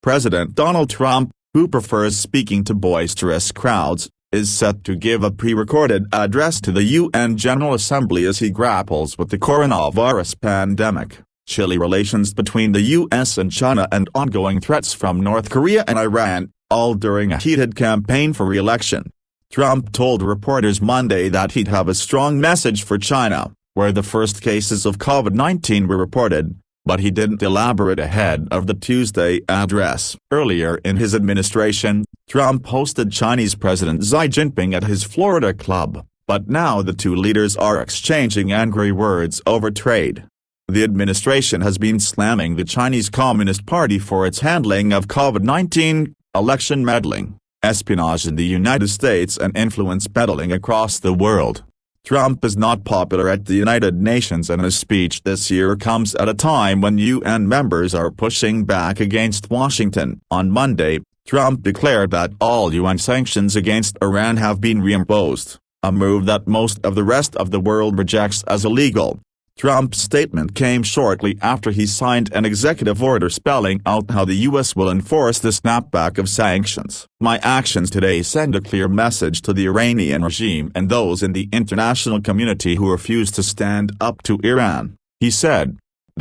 President Donald Trump, who prefers speaking to boisterous crowds, is set to give a pre-recorded address to the UN General Assembly as he grapples with the coronavirus pandemic, chilly relations between the US and China, and ongoing threats from North Korea and Iran, all during a heated campaign for re-election. Trump told reporters Monday that he'd have a strong message for China, where the first cases of COVID-19 were reported, but he didn't elaborate ahead of the Tuesday address. Earlier in his administration, Trump hosted Chinese President Xi Jinping at his Florida club, but now the two leaders are exchanging angry words over trade. The administration has been slamming the Chinese Communist Party for its handling of COVID-19, election meddling, espionage in the United States, and influence peddling across the world. Trump is not popular at the United Nations, and his speech this year comes at a time when UN members are pushing back against Washington. On Monday, Trump declared that all UN sanctions against Iran have been reimposed, a move that most of the rest of the world rejects as illegal. Trump's statement came shortly after he signed an executive order spelling out how the U.S. will enforce the snapback of sanctions. "My actions today send a clear message to the Iranian regime and those in the international community who refuse to stand up to Iran," he said.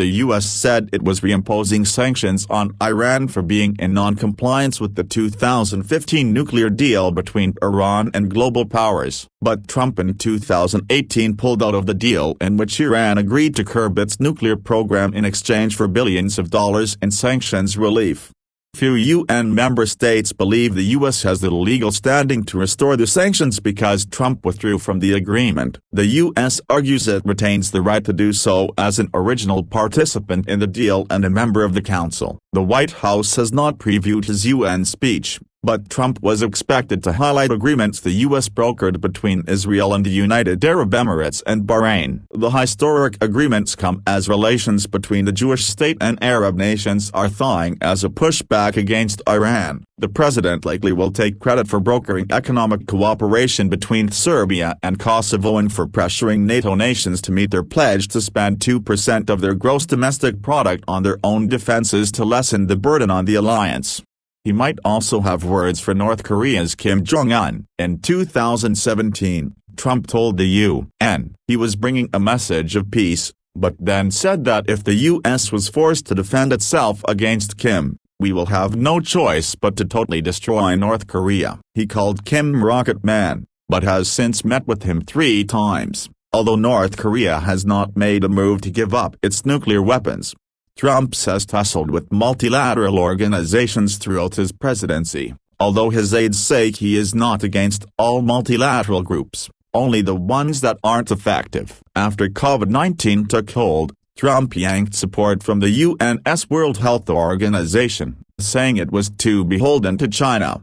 The U.S. said it was reimposing sanctions on Iran for being in non-compliance with the 2015 nuclear deal between Iran and global powers, but Trump in 2018 pulled out of the deal, in which Iran agreed to curb its nuclear program in exchange for billions of dollars in sanctions relief. Few UN member states believe the U.S. has the legal standing to restore the sanctions because Trump withdrew from the agreement. The U.S. argues it retains the right to do so as an original participant in the deal and a member of the Council. The White House has not previewed his UN speech, but Trump was expected to highlight agreements the U.S. brokered between Israel and the United Arab Emirates and Bahrain. The historic agreements come as relations between the Jewish state and Arab nations are thawing as a pushback against Iran. The president likely will take credit for brokering economic cooperation between Serbia and Kosovo and for pressuring NATO nations to meet their pledge to spend 2% of their gross domestic product on their own defenses to lessen the burden on the alliance. He might also have words for North Korea's Kim Jong-un. In 2017, Trump told the UN he was bringing a message of peace, but then said that if the U.S. was forced to defend itself against Kim, we will have no choice but to totally destroy North Korea. He called Kim Rocket Man, but has since met with him 3 times, although North Korea has not made a move to give up its nuclear weapons. Trump has tussled with multilateral organizations throughout his presidency, although his aides say he is not against all multilateral groups, only the ones that aren't effective. After COVID-19 took hold, Trump yanked support from the UN's World Health Organization, saying it was too beholden to China.